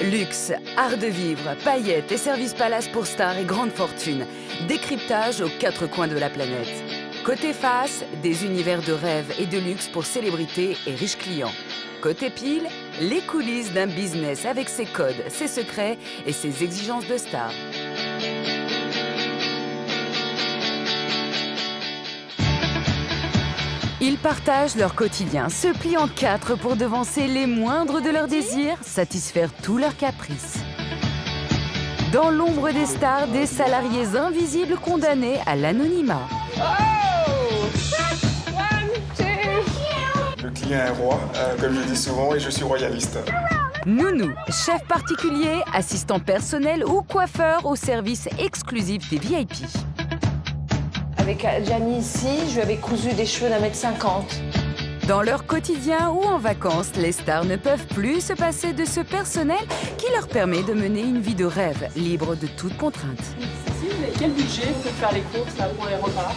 Luxe, art de vivre, paillettes et services palace pour stars et grandes fortunes. Décryptage aux quatre coins de la planète. Côté face, des univers de rêve et de luxe pour célébrités et riches clients. Côté pile, les coulisses d'un business avec ses codes, ses secrets et ses exigences de star. Ils partagent leur quotidien, se plient en quatre pour devancer les moindres de leurs désirs, satisfaire tous leurs caprices. Dans l'ombre des stars, des salariés invisibles condamnés à l'anonymat. Le client est roi, comme je dis souvent, et je suis royaliste. Nounou, chef particulier, assistant personnel ou coiffeur au service exclusif des VIP. Avec Gianni ici, je lui avais cousu des cheveux d'1,50 m. Dans leur quotidien ou en vacances, les stars ne peuvent plus se passer de ce personnel qui leur permet de mener une vie de rêve, libre de toute contrainte. Cécile, quel budget pour faire les courses là, pour les repas?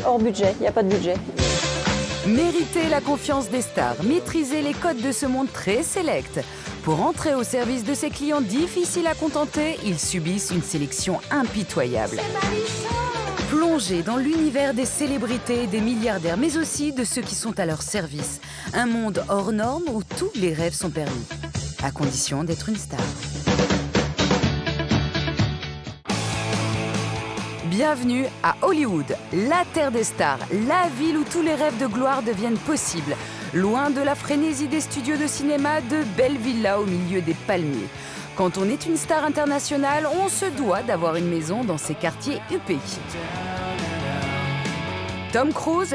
Hors budget, il n'y a pas de budget. Mériter la confiance des stars, maîtriser les codes de ce monde très sélect. Pour entrer au service de ces clients difficiles à contenter, ils subissent une sélection impitoyable. Plongés dans l'univers des célébrités et des milliardaires, mais aussi de ceux qui sont à leur service. Un monde hors norme où tous les rêves sont permis, à condition d'être une star. Bienvenue à Hollywood, la terre des stars, la ville où tous les rêves de gloire deviennent possibles. Loin de la frénésie des studios de cinéma, de belles villas au milieu des palmiers. Quand on est une star internationale, on se doit d'avoir une maison dans ces quartiers huppés. Tom Cruise,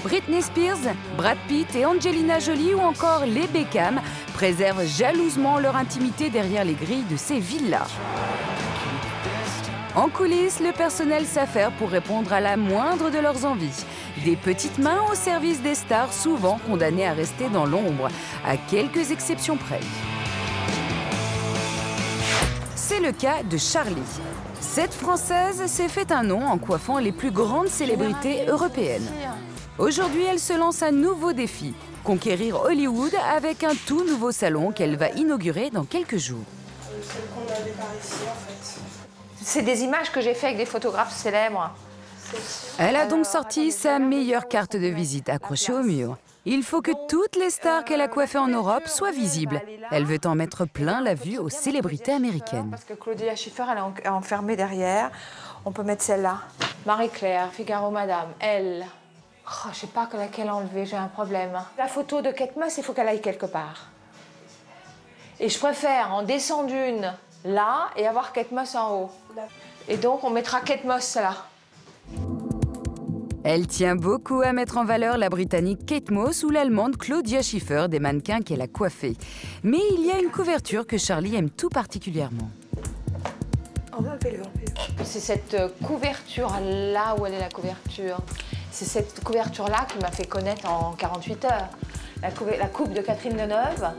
Britney Spears, Brad Pitt et Angelina Jolie ou encore les Beckham préservent jalousement leur intimité derrière les grilles de ces villas. En coulisses, le personnel s'affaire pour répondre à la moindre de leurs envies. Des petites mains au service des stars, souvent condamnées à rester dans l'ombre, à quelques exceptions près. C'est le cas de Charlie. Cette Française s'est fait un nom en coiffant les plus grandes célébrités européennes. Aujourd'hui, elle se lance un nouveau défi, conquérir Hollywood avec un tout nouveau salon qu'elle va inaugurer dans quelques jours. C'est des images que j'ai faites avec des photographes célèbres. Elle a donc sorti sa meilleure carte de visite accrochée au mur. Il faut que toutes les stars qu'elle a coiffées en Europe soient visibles. Elle veut en mettre plein la vue aux célébrités américaines. Parce que Claudia Schiffer, elle est enfermée derrière. On peut mettre celle-là. Marie-Claire, Figaro Madame, elle. Oh, je sais pas laquelle enlever, j'ai un problème. La photo de Kate Moss, il faut qu'elle aille quelque part. Et je préfère en descendre une là et avoir Kate Moss en haut. Et donc, on mettra Kate Moss là. Elle tient beaucoup à mettre en valeur la Britannique Kate Moss ou l'Allemande Claudia Schiffer, des mannequins qu'elle a coiffés. Mais il y a une couverture que Charlie aime tout particulièrement. C'est cette couverture-là, où elle est la couverture? C'est cette couverture-là qui m'a fait connaître en 48 heures. La coupe de Catherine Deneuve.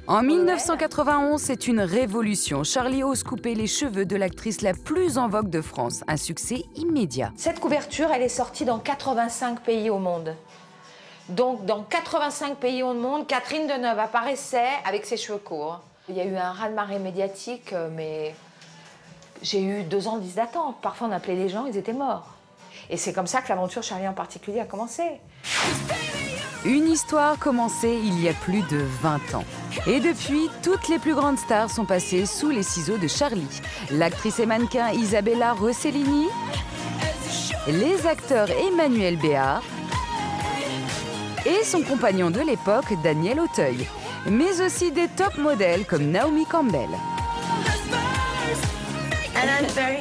En 1991, c'est une révolution. Charlie ose couper les cheveux de l'actrice la plus en vogue de France. Un succès immédiat. Cette couverture, elle est sortie dans 85 pays au monde. Donc, dans 85 pays au monde, Catherine Deneuve apparaissait avec ses cheveux courts. Il y a eu un raz-de-marée médiatique, mais j'ai eu 2 ans de liste d'attente. Parfois, on appelait les gens, ils étaient morts. Et c'est comme ça que l'aventure Charlie en particulier a commencé. Une histoire commencée il y a plus de 20 ans. Et depuis, toutes les plus grandes stars sont passées sous les ciseaux de Charlie. L'actrice et mannequin Isabella Rossellini, les acteurs Emmanuel Béard et son compagnon de l'époque, Daniel Auteuil, mais aussi des top modèles comme Naomi Campbell.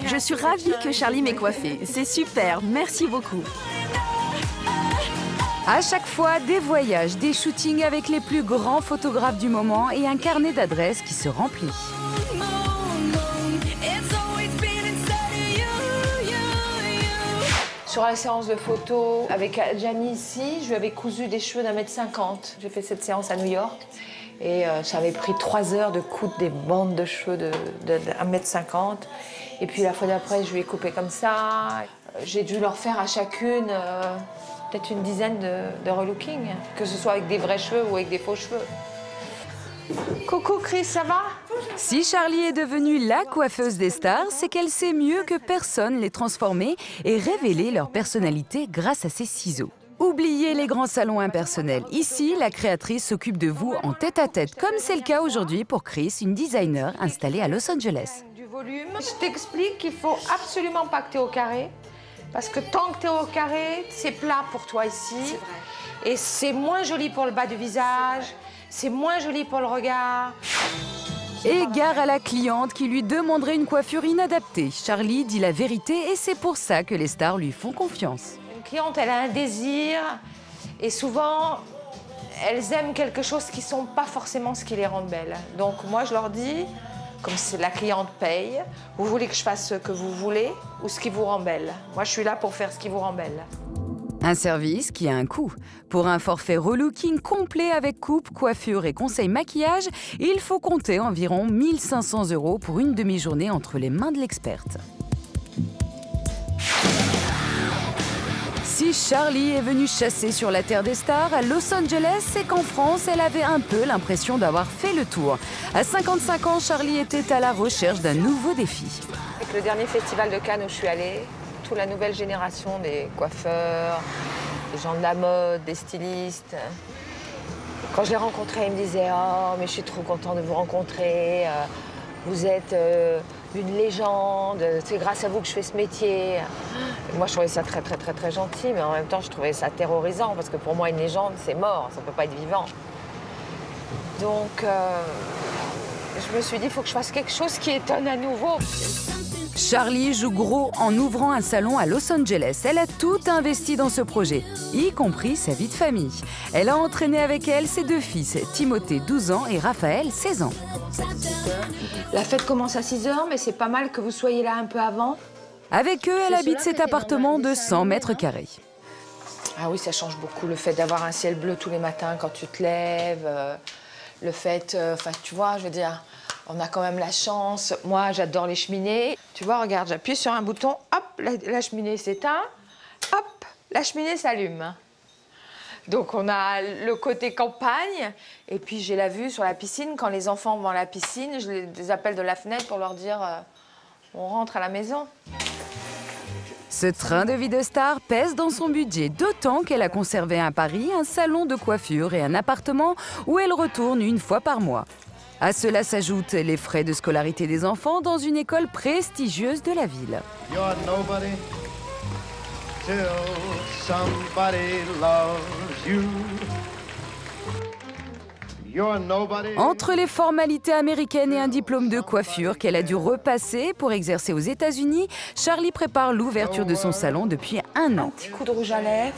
Je suis ravie que Charlie m'ait coiffée. C'est super, merci beaucoup. À chaque fois, des voyages, des shootings avec les plus grands photographes du moment et un carnet d'adresses qui se remplit. Sur la séance de photos, avec Gianni ici, je lui avais cousu des cheveux d'1,50 m. J'ai fait cette séance à New York et ça avait pris 3 heures de coudre des bandes de cheveux de 1,50 m. Et puis la fois d'après, je lui ai coupé comme ça. J'ai dû leur faire à chacune peut-être une dizaine de relooking, que ce soit avec des vrais cheveux ou avec des faux cheveux. Coucou Chris, ça va? Si Charlie est devenue la coiffeuse des stars, c'est qu'elle sait mieux que personne les transformer et révéler leur personnalité grâce à ses ciseaux. Oubliez les grands salons impersonnels. Ici, la créatrice s'occupe de vous en tête-à-tête, comme c'est le cas aujourd'hui pour Chris, une designer installée à Los Angeles. Du volume. Je t'explique qu'il faut absolument pas que tu es au carré. Parce que tant que tu es au carré, c'est plat pour toi ici. C'est vrai. Et c'est moins joli pour le bas du visage, c'est moins joli pour le regard. Et gare à la cliente qui lui demanderait une coiffure inadaptée. Charlie dit la vérité et c'est pour ça que les stars lui font confiance. Une cliente, elle a un désir et souvent, elles aiment quelque chose qui ne sont pas forcément ce qui les rend belles. Donc moi, je leur dis, comme la cliente paye, vous voulez que je fasse ce que vous voulez ou ce qui vous rend belle. Moi, je suis là pour faire ce qui vous rend belle. Un service qui a un coût. Pour un forfait relooking complet avec coupe, coiffure et conseil maquillage, il faut compter environ 1 500 € pour une demi-journée entre les mains de l'experte. Si Charlie est venue chasser sur la terre des stars à Los Angeles, c'est qu'en France, elle avait un peu l'impression d'avoir fait le tour. À 55 ans, Charlie était à la recherche d'un nouveau défi. Avec le dernier festival de Cannes où je suis allée, toute la nouvelle génération des coiffeurs, des gens de la mode, des stylistes. Quand je les rencontrais, ils me disaient « Oh, mais je suis trop content de vous rencontrer. Vous êtes une légende. C'est grâce à vous que je fais ce métier. » Moi, je trouvais ça très, très, très, très gentil, mais en même temps, je trouvais ça terrorisant parce que pour moi, une légende, c'est mort. Ça ne peut pas être vivant. Donc, je me suis dit « Il faut que je fasse quelque chose qui étonne à nouveau. » Charlie joue gros en ouvrant un salon à Los Angeles. Elle a tout investi dans ce projet, y compris sa vie de famille. Elle a entraîné avec elle ses 2 fils, Timothée, 12 ans, et Raphaël, 16 ans. La fête commence à 6 h, mais c'est pas mal que vous soyez là un peu avant. Avec eux, elle habite cet appartement de 100 mètres carrés. Ah oui, ça change beaucoup, le fait d'avoir un ciel bleu tous les matins quand tu te lèves, le fait, tu vois, je veux dire, on a quand même la chance. Moi, j'adore les cheminées. Tu vois, regarde, j'appuie sur un bouton, hop, la cheminée s'éteint, hop, la cheminée s'allume. Donc, on a le côté campagne, et puis j'ai la vue sur la piscine. Quand les enfants vont à la piscine, je les appelle de la fenêtre pour leur dire on rentre à la maison. Ce train de vie de star pèse dans son budget, d'autant qu'elle a conservé à Paris un salon de coiffure et un appartement où elle retourne une fois par mois. À cela s'ajoutent les frais de scolarité des enfants dans une école prestigieuse de la ville. You're nobody till somebody loves you. You're nobody. Entre les formalités américaines et un diplôme de coiffure qu'elle a dû repasser pour exercer aux États-Unis, Charlie prépare l'ouverture de son salon depuis 1 an. Un petit coup de rouge à lèvres.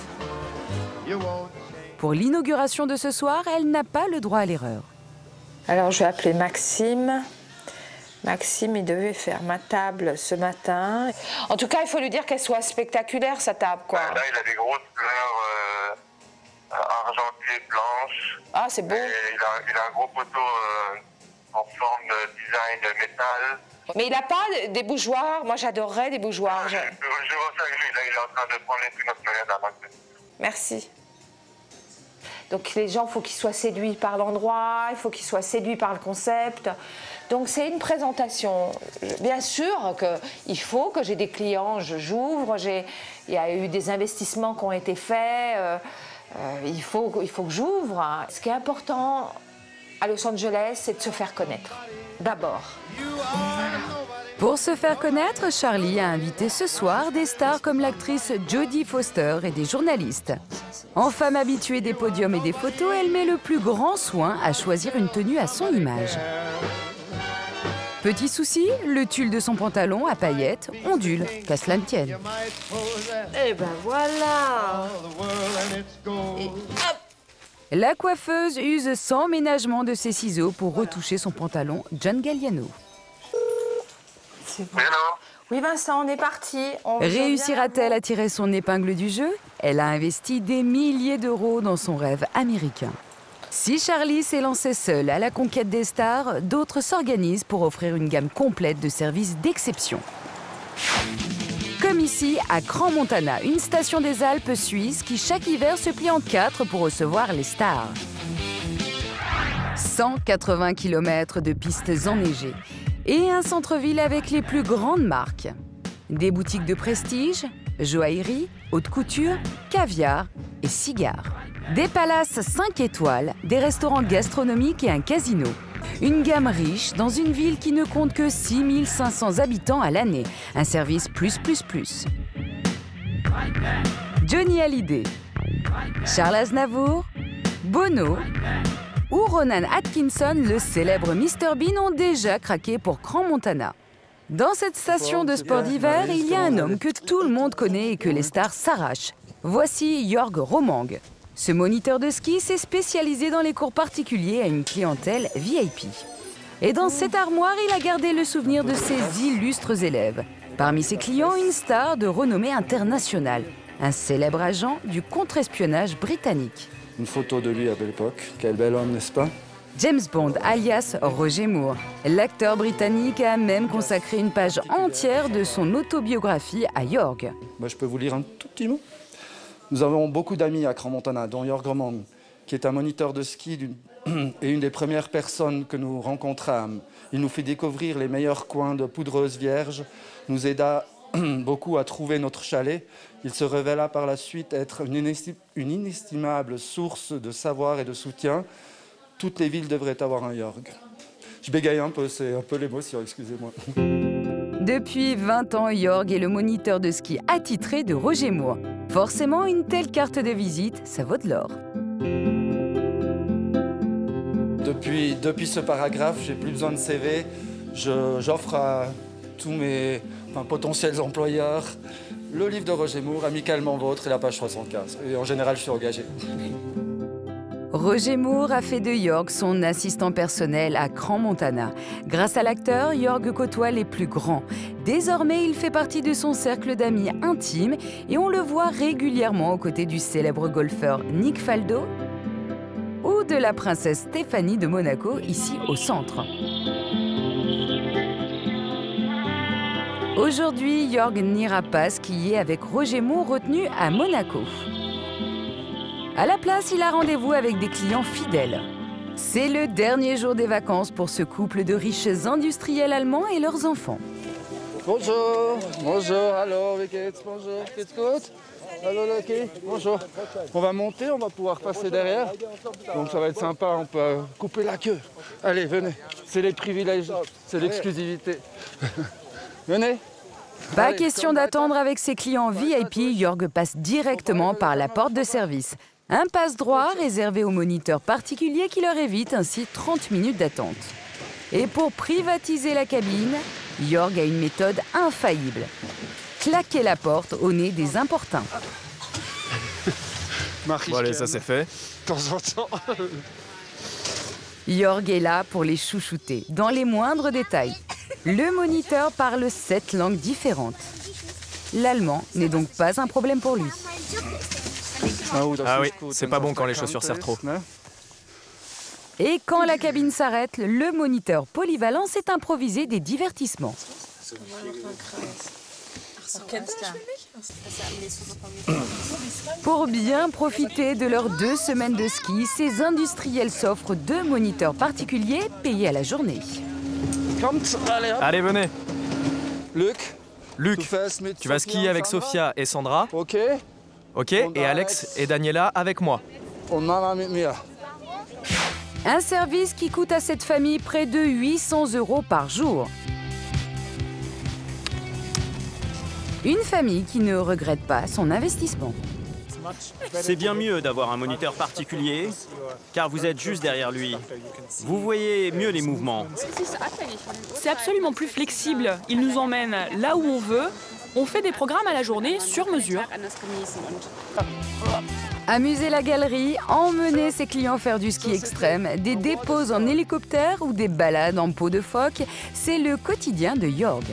You won't. Pour l'inauguration de ce soir, elle n'a pas le droit à l'erreur. Alors, je vais appeler Maxime. Maxime, il devait faire ma table ce matin. En tout cas, il faut lui dire qu'elle soit spectaculaire, sa table, quoi. Là, il a des grosses fleurs argentées blanches. Ah, c'est beau. Et il a un gros poteau en forme de design de métal. Mais il n'a pas des bougeoirs. Moi, j'adorerais des bougeoirs. Je vois ça avec lui. Là, il est en train de prendre les notre moyenne à la Merci. Donc les gens, il faut qu'ils soient séduits par l'endroit, il faut qu'ils soient séduits par le concept. Donc c'est une présentation. Bien sûr qu'il faut que j'ai des clients, j'ouvre, il y a eu des investissements qui ont été faits, il faut que j'ouvre. Ce qui est important à Los Angeles, c'est de se faire connaître, d'abord. Pour se faire connaître, Charlie a invité ce soir des stars comme l'actrice Jodie Foster et des journalistes. En femme habituée des podiums et des photos, elle met le plus grand soin à choisir une tenue à son image. Petit souci, le tulle de son pantalon à paillettes ondule, qu'à cela ne tienne. Et ben voilà. Et hop. La coiffeuse use sans ménagement de ses ciseaux pour retoucher son pantalon John Galliano. C'est bon. Oui, Vincent, on est parti. Réussira-t-elle à tirer son épingle du jeu? Elle a investi des milliers d'euros dans son rêve américain. Si Charlie s'est lancée seule à la conquête des stars, d'autres s'organisent pour offrir une gamme complète de services d'exception. Comme ici, à Crans-Montana, une station des Alpes suisses qui chaque hiver se plie en 4 pour recevoir les stars. 180 km de pistes enneigées et un centre-ville avec les plus grandes marques. Des boutiques de prestige, joaillerie, haute couture, caviar et cigares. Des palaces 5 étoiles, des restaurants gastronomiques et un casino. Une gamme riche dans une ville qui ne compte que 6500 habitants à l'année. Un service plus. Johnny Hallyday, Charles Aznavour, Bono ou Ronan Atkinson, le célèbre Mr Bean, ont déjà craqué pour Crans-Montana. Dans cette station de sport d'hiver, il y a un homme que tout le monde connaît et que les stars s'arrachent. Voici Jörg Romang. Ce moniteur de ski s'est spécialisé dans les cours particuliers à une clientèle VIP. Et dans cette armoire, il a gardé le souvenir de ses illustres élèves. Parmi ses clients, une star de renommée internationale, un célèbre agent du contre-espionnage britannique. Une photo de lui à belle époque. Quel bel homme, n'est-ce pas? James Bond, alias Roger Moore. L'acteur britannique a même consacré une page entière de son autobiographie à Jörg. Je peux vous lire un tout petit mot. Nous avons beaucoup d'amis à Crans-Montana, dont Jörg Romang, qui est un moniteur de ski et une des premières personnes que nous rencontrâmes. Il nous fit découvrir les meilleurs coins de Poudreuse Vierge, nous aida beaucoup à trouver notre chalet. Il se révéla par la suite être une inestimable source de savoir et de soutien. Toutes les villes devraient avoir un Jörg. Je bégaye un peu, c'est un peu l'émotion, excusez-moi. Depuis 20 ans, Jörg est le moniteur de ski attitré de Roger Moore. Forcément, une telle carte de visite, ça vaut de l'or. Depuis ce paragraphe, j'ai plus besoin de CV. J'offre à tous mes potentiels employeurs le livre de Roger Moore, Amicalement Vôtre et la page 75. Et en général, je suis engagé. Roger Moore a fait de Jörg son assistant personnel à Crans-Montana. Grâce à l'acteur, Jörg côtoie les plus grands. Désormais, il fait partie de son cercle d'amis intimes et on le voit régulièrement aux côtés du célèbre golfeur Nick Faldo ou de la princesse Stéphanie de Monaco, ici au centre. Aujourd'hui, Jörg n'ira pas skier avec Roger Moore retenu à Monaco. À la place, il a rendez-vous avec des clients fidèles. C'est le dernier jour des vacances pour ce couple de riches industriels allemands et leurs enfants. Bonjour, hallo, wie geht's, bonjour, geht's gut? Hallo, Lucky, bonjour. On va monter, on va pouvoir passer derrière. Donc ça va être sympa, on peut couper la queue. Allez, venez, c'est les privilèges, c'est l'exclusivité. Venez. Pas question d'attendre avec ses clients VIP, Jörg passe directement par la porte de service. Un passe-droit réservé aux moniteurs particuliers qui leur évite ainsi 30 minutes d'attente. Et pour privatiser la cabine, Jörg a une méthode infaillible. Claquer la porte au nez des importuns. Bon allez, ça c'est fait. De temps en temps. Jörg est là pour les chouchouter, dans les moindres détails. Le moniteur parle 7 langues différentes. L'allemand n'est donc pas un problème pour lui. Ah oui, c'est pas bon quand les chaussures serrent trop. Et quand la cabine s'arrête, le moniteur polyvalent s'est improvisé des divertissements. Pour bien profiter de leurs 2 semaines de ski, ces industriels s'offrent 2 moniteurs particuliers payés à la journée. Allez, venez. Luc, tu vas skier avec Sophia et Sandra. Ok. Ok, et Alex et Daniela avec moi. Un service qui coûte à cette famille près de 800 € par jour. Une famille qui ne regrette pas son investissement. C'est bien mieux d'avoir un moniteur particulier, car vous êtes juste derrière lui. Vous voyez mieux les mouvements. C'est absolument plus flexible. Il nous emmène là où on veut. On fait des programmes à la journée sur mesure. Amuser la galerie, emmener ses clients faire du ski extrême, des dépôts en hélicoptère ou des balades en peau de phoque, c'est le quotidien de Jörg.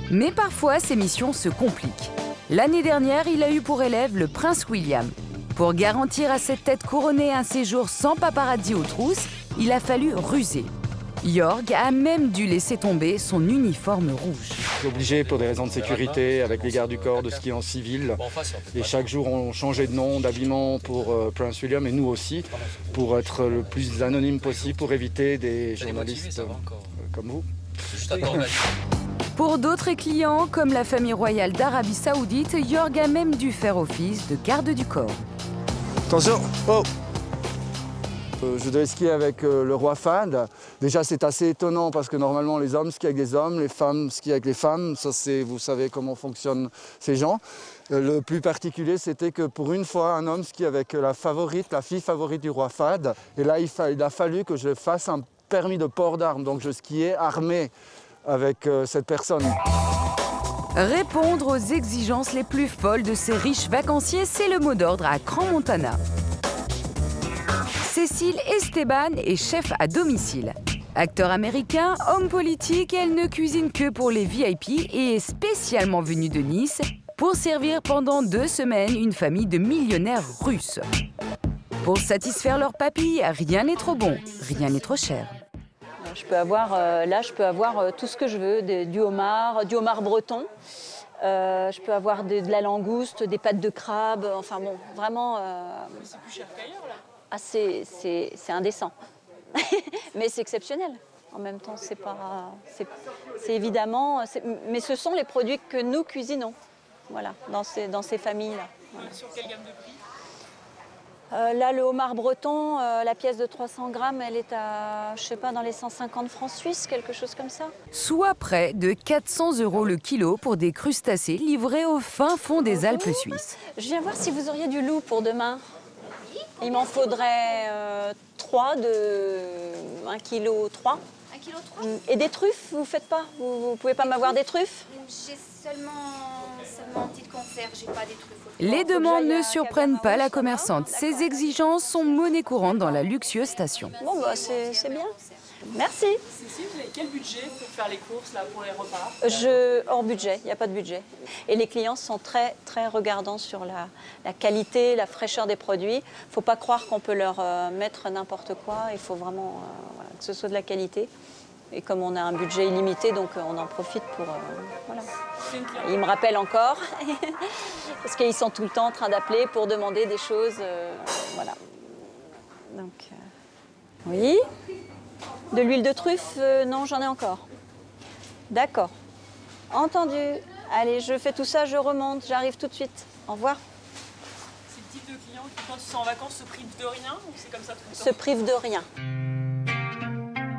Mais parfois, ses missions se compliquent. L'année dernière, il a eu pour élève le prince William. Pour garantir à cette tête couronnée un séjour sans paparazzi aux trousses, il a fallu ruser. Jorg a même dû laisser tomber son uniforme rouge. Je suis obligé pour des raisons de sécurité avec les gardes du corps de skier en civil. Et chaque jour on changeait de nom, d'habillement pour Prince William et nous aussi pour être le plus anonyme possible pour éviter des journalistes comme vous. Pour d'autres clients, comme la famille royale d'Arabie Saoudite, Jorg a même dû faire office de garde du corps. Attention, oh. Je devais skier avec le roi Fahd. Déjà, c'est assez étonnant parce que normalement, les hommes skient avec des hommes, les femmes skient avec les femmes. Ça, vous savez comment fonctionnent ces gens. Le plus particulier, c'était que pour une fois, un homme skie avec la fille favorite du roi Fahd. Et là, il a fallu que je fasse un permis de port d'armes. Donc, je skiais armé avec cette personne. Répondre aux exigences les plus folles de ces riches vacanciers, c'est le mot d'ordre à Crans-Montana. Cécile Esteban est chef à domicile. Acteur américain, homme politique, elle ne cuisine que pour les VIP et est spécialement venue de Nice pour servir pendant 2 semaines une famille de millionnaires russes. Pour satisfaire leurs papilles, rien n'est trop bon, rien n'est trop cher. Je peux avoir, je peux avoir tout ce que je veux, du homard breton. Je peux avoir de la langouste, des pâtes de crabe, enfin bon, vraiment... C'est plus cher qu'ailleurs, là. Ah, c'est indécent. Mais c'est exceptionnel. En même temps, c'est évidemment... Mais ce sont les produits que nous cuisinons, voilà, dans ces familles-là. Voilà. Sur quelle gamme de prix? Là, le homard breton, la pièce de 300 grammes, elle est à, je sais pas, dans les 150 francs suisses, quelque chose comme ça. Soit près de 400 € le kilo pour des crustacés livrés au fin fond des Alpes suisses. Je viens voir si vous auriez du loup pour demain. Il m'en faudrait 3 de 1,3 kg. 1,3 kg. Et des truffes, vous faites pas? Vous pouvez pas m'avoir des truffes? J'ai seulement une petite conserve, j'ai pas des truffes. Les demandes ne surprennent pas la commerçante. Ces exigences sont monnaie courante dans la luxueuse station. Bon, bah, c'est bien. Merci. Cécile, vous avez quel budget pour faire les courses, là, pour les repas? Hors budget, il n'y a pas de budget. Et les clients sont très, très regardants sur la qualité, la fraîcheur des produits. Il ne faut pas croire qu'on peut leur mettre n'importe quoi. Il faut vraiment voilà, que ce soit de la qualité. Et comme on a un budget illimité, donc on en profite pour... voilà. Ils me rappellent encore, parce qu'ils sont tout le temps en train d'appeler pour demander des choses. Voilà. Donc, oui. De l'huile de truffe, non, j'en ai encore. D'accord. Entendu. Allez, je fais tout ça, je remonte, j'arrive tout de suite. Au revoir. C'est le type de client qui, quand ils sont en vacances, se prive de rien ou c'est comme ça tout le temps? Se prive de rien.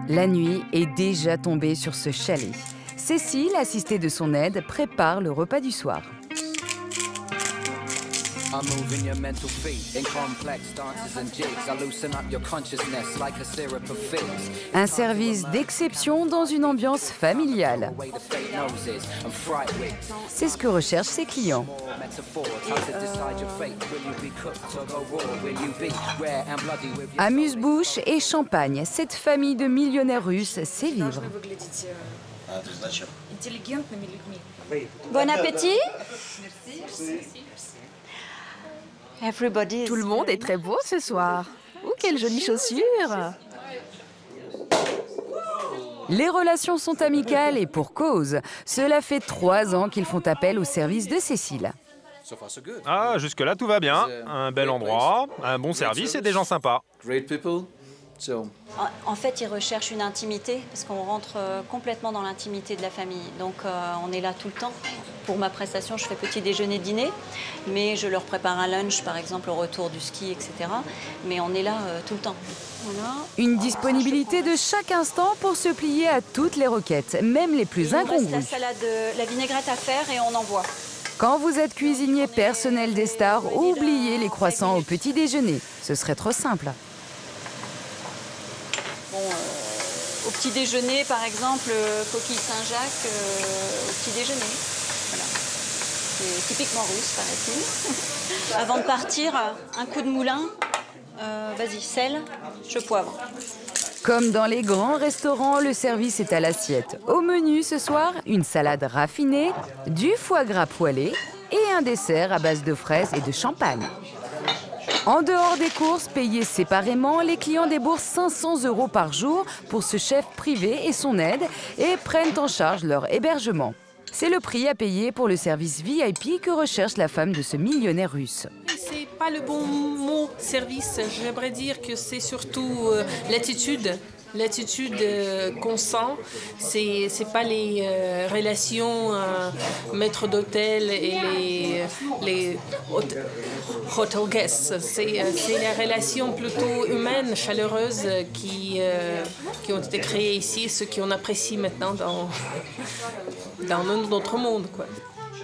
La nuit est déjà tombée sur ce chalet. Cécile, assistée de son aide, prépare le repas du soir. Un service d'exception dans une ambiance familiale. C'est ce que recherchent ses clients. Amuse-bouche et champagne, cette famille de millionnaires russes sait vivre. Bon appétit. Tout le monde est très beau ce soir. Oh, quelles jolies chaussures! Les relations sont amicales et pour cause. Cela fait 3 ans qu'ils font appel au service de Cécile. Ah, jusque-là, tout va bien. Un bel endroit, un bon service et des gens sympas. En fait, ils recherchent une intimité, parce qu'on rentre complètement dans l'intimité de la famille. Donc, on est là tout le temps. Pour ma prestation, je fais petit déjeuner, dîner, mais je leur prépare un lunch, par exemple, au retour du ski, etc. Mais on est là tout le temps. Voilà. Une disponibilité de chaque instant pour se plier à toutes les requêtes, même les plus incongrues. Il reste la salade, la vinaigrette à faire et on envoie. Quand vous êtes cuisinier personnel des stars, oubliez les croissants au petit déjeuner. Ce serait trop simple. Bon, au petit déjeuner, par exemple, coquille Saint-Jacques au petit déjeuner. Voilà. C'est typiquement russe, paraît-il. Avant de partir, un coup de moulin. Vas-y, sel, poivre. Comme dans les grands restaurants, le service est à l'assiette. Au menu ce soir, une salade raffinée, du foie gras poêlé et un dessert à base de fraises et de champagne. En dehors des courses, payées séparément, les clients déboursent 500 € par jour pour ce chef privé et son aide et prennent en charge leur hébergement. C'est le prix à payer pour le service VIP que recherche la femme de ce millionnaire russe. C'est pas le bon mot, service. J'aimerais dire que c'est surtout l'attitude. L'attitude qu'on sent, c'est pas les relations maître d'hôtel et les hotel guests. C'est les relations plutôt humaines, chaleureuses qui ont été créées ici, ce qu'on apprécie maintenant dans notre monde, quoi.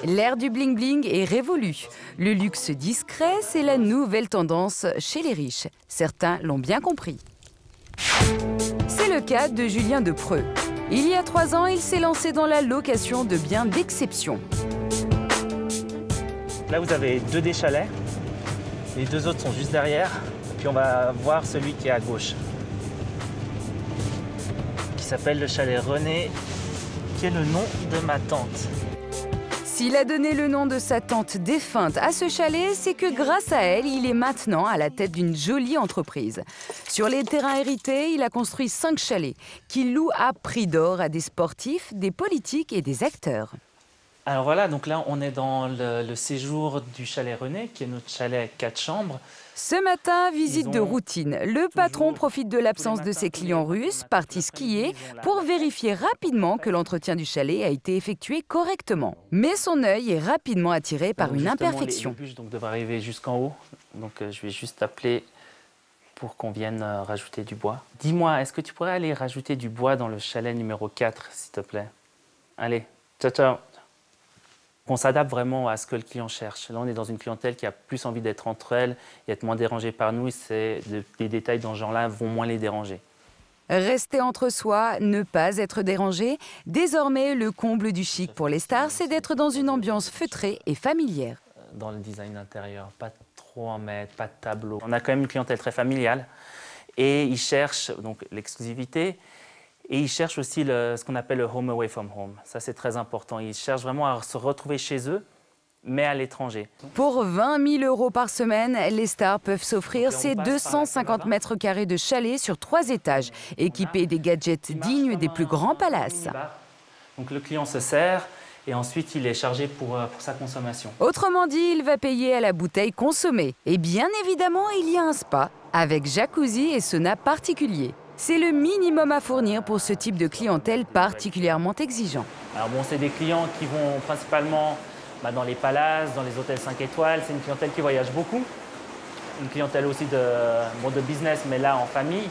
L'ère du bling-bling est révolue. Le luxe discret, c'est la nouvelle tendance chez les riches. Certains l'ont bien compris. C'est le cas de Julien Depreux. Il y a 3 ans, il s'est lancé dans la location de biens d'exception. Là, vous avez 2 des chalets. Les 2 autres sont juste derrière. Puis on va voir celui qui est à gauche, qui s'appelle le chalet René, qui est le nom de ma tante. S'il a donné le nom de sa tante défunte à ce chalet, c'est que grâce à elle, il est maintenant à la tête d'une jolie entreprise. Sur les terrains hérités, il a construit 5 chalets qu'il loue à prix d'or à des sportifs, des politiques et des acteurs. Alors voilà, donc là on est dans le séjour du chalet René, qui est notre chalet 4 chambres. Ce matin, visite de routine. Le patron profite de l'absence de ses clients russes, partis skier, pour vérifier rapidement que l'entretien du chalet a été effectué correctement. Mais son œil est rapidement attiré par une imperfection. Les bûches devraient arriver jusqu'en haut, donc je vais juste appeler pour qu'on vienne rajouter du bois. Dis-moi, est-ce que tu pourrais aller rajouter du bois dans le chalet numéro 4, s'il te plaît? Allez, ciao, ciao. On s'adapte vraiment à ce que le client cherche. Là, on est dans une clientèle qui a plus envie d'être entre elles et être moins dérangée par nous. Les détails dans ce genre-là vont moins les déranger. Rester entre soi, ne pas être dérangé. Désormais, le comble du chic pour les stars, c'est d'être dans une ambiance feutrée et familière. Dans le design intérieur, pas trop en mettre, pas de tableau. On a quand même une clientèle très familiale et ils cherchent donc l'exclusivité. Et ils cherchent aussi ce qu'on appelle le home away from home. Ça, c'est très important. Ils cherchent vraiment à se retrouver chez eux, mais à l'étranger. Pour 20 000 € par semaine, les stars peuvent s'offrir ces 250 mètres carrés de chalet sur 3 étages, équipés des gadgets dignes des plus grands palaces. Donc le client se sert et ensuite il est chargé pour sa consommation. Autrement dit, il va payer à la bouteille consommée. Et bien évidemment, il y a un spa, avec jacuzzi et sauna particulier. C'est le minimum à fournir pour ce type de clientèle particulièrement exigeant. Alors bon, c'est des clients qui vont principalement dans les palaces, dans les hôtels 5 étoiles. C'est une clientèle qui voyage beaucoup. Une clientèle aussi de business, mais là en famille.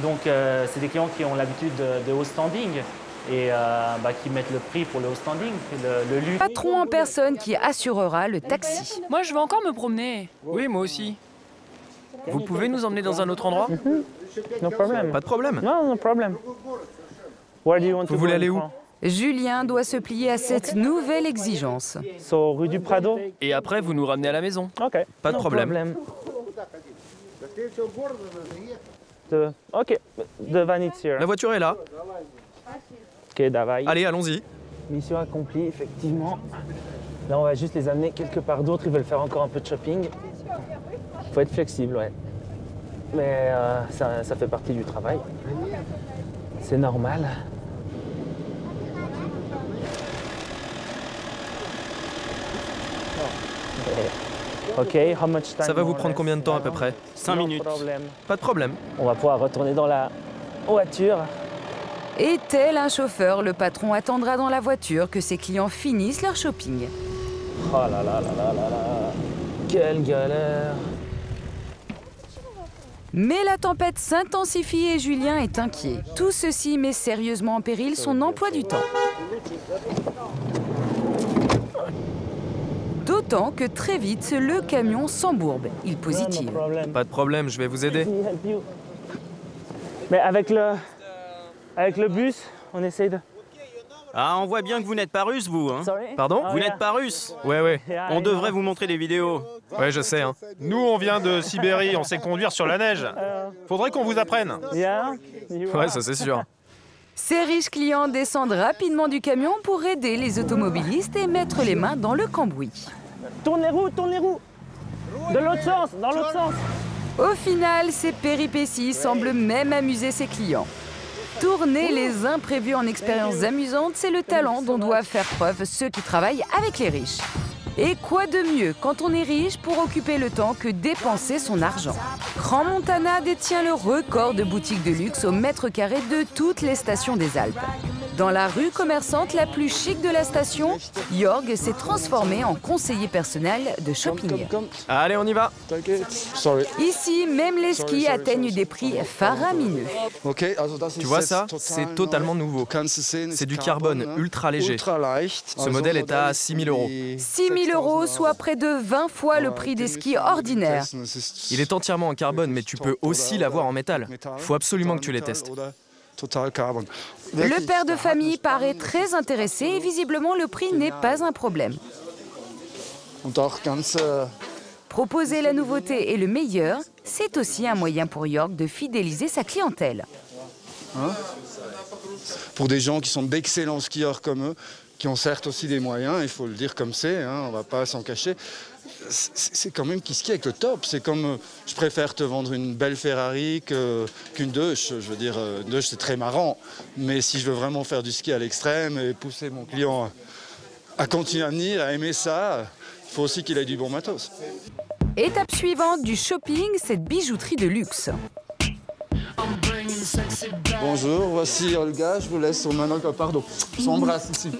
Donc c'est des clients qui ont l'habitude de haut standing et qui mettent le prix pour le haut standing, le luxe. Patron en personne qui assurera le taxi. Moi, je vais encore me promener. Oui, moi aussi. Vous pouvez nous emmener dans un autre endroit? No problem. Pas de problème. No problem. Where do you want to go? Vous voulez aller où? Julien doit se plier à cette nouvelle exigence. So, rue du Prado. Et après, vous nous ramenez à la maison. Ok. Pas de problème. Ok. The van is here. La voiture est là. Ok, davai. Allez, allons-y. Mission accomplie, effectivement. Là, on va juste les amener quelque part d'autre. Ils veulent faire encore un peu de shopping. Il faut être flexible, ouais. Mais ça fait partie du travail. C'est normal. Ok, how much time? Ça va vous prendre combien de temps à peu près? 5 minutes. Pas de problème. On va pouvoir retourner dans la voiture. Et tel un chauffeur, le patron attendra dans la voiture que ses clients finissent leur shopping. Oh là là là là là là. Quelle galère. Mais la tempête s'intensifie et Julien est inquiet. Tout ceci met sérieusement en péril son emploi du temps. D'autant que très vite, le camion s'embourbe. Il positive. Pas de problème, je vais vous aider. Mais avec le bus, on essaye de... Ah, on voit bien que vous n'êtes pas russe, vous, hein? Pardon? Vous n'êtes pas russe? Ouais. On devrait vous montrer des vidéos. Ouais, je sais, hein. Nous, on vient de Sibérie, on sait conduire sur la neige. Faudrait qu'on vous apprenne. Ouais, ça c'est sûr. Ces riches clients descendent rapidement du camion pour aider les automobilistes et mettre les mains dans le cambouis. Tourne les roues, tourne les roues. De l'autre sens, dans l'autre sens. Au final, ces péripéties semblent même amuser ses clients. Tourner les imprévus en expériences amusantes, c'est le talent dont doivent faire preuve ceux qui travaillent avec les riches. Et quoi de mieux quand on est riche pour occuper le temps que dépenser son argent? Crans-Montana détient le record de boutiques de luxe au mètre carré de toutes les stations des Alpes. Dans la rue commerçante la plus chic de la station, Jörg s'est transformé en conseiller personnel de shopping. Allez, on y va. Ici, même les skis atteignent des prix faramineux. Tu vois ça? C'est totalement nouveau. C'est du carbone ultra léger. Ce modèle est à 6 000 €. 6 000 €, soit près de 20 fois le prix des skis ordinaires. Il est entièrement en carbone, mais tu peux aussi l'avoir en métal. Il faut absolument que tu les testes. Le père de famille paraît très intéressé et visiblement le prix n'est pas un problème. Proposer la nouveauté et le meilleur, c'est aussi un moyen pour Jörg de fidéliser sa clientèle. Pour des gens qui sont d'excellents skieurs comme eux, qui ont certes aussi des moyens, il faut le dire comme c'est, on ne va pas s'en cacher. C'est quand même qui skie avec le top. C'est comme, je préfère te vendre une belle Ferrari qu'une Deutsch. Je veux dire, une Deutsch, c'est très marrant. Mais si je veux vraiment faire du ski à l'extrême et pousser mon client à continuer à venir, à aimer ça, il faut aussi qu'il ait du bon matos. Étape suivante du shopping, cette bijouterie de luxe. Bonjour, voici Olga, je vous laisse maintenant, pardon, je s'embrasse ici.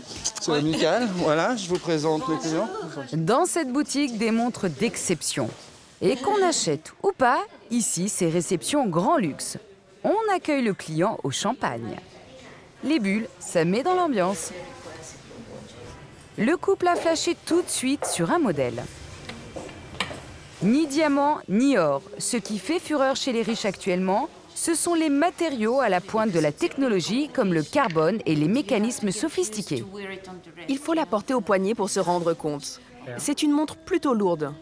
C'est amical, voilà, je vous présente les clients. Dans cette boutique, des montres d'exception. Et qu'on achète ou pas, ici, c'est réception grand luxe. On accueille le client au champagne. Les bulles, ça met dans l'ambiance. Le couple a flashé tout de suite sur un modèle. Ni diamant, ni or. Ce qui fait fureur chez les riches actuellement, ce sont les matériaux à la pointe de la technologie, comme le carbone et les mécanismes sophistiqués. Il faut la porter au poignet pour se rendre compte. C'est une montre plutôt lourde.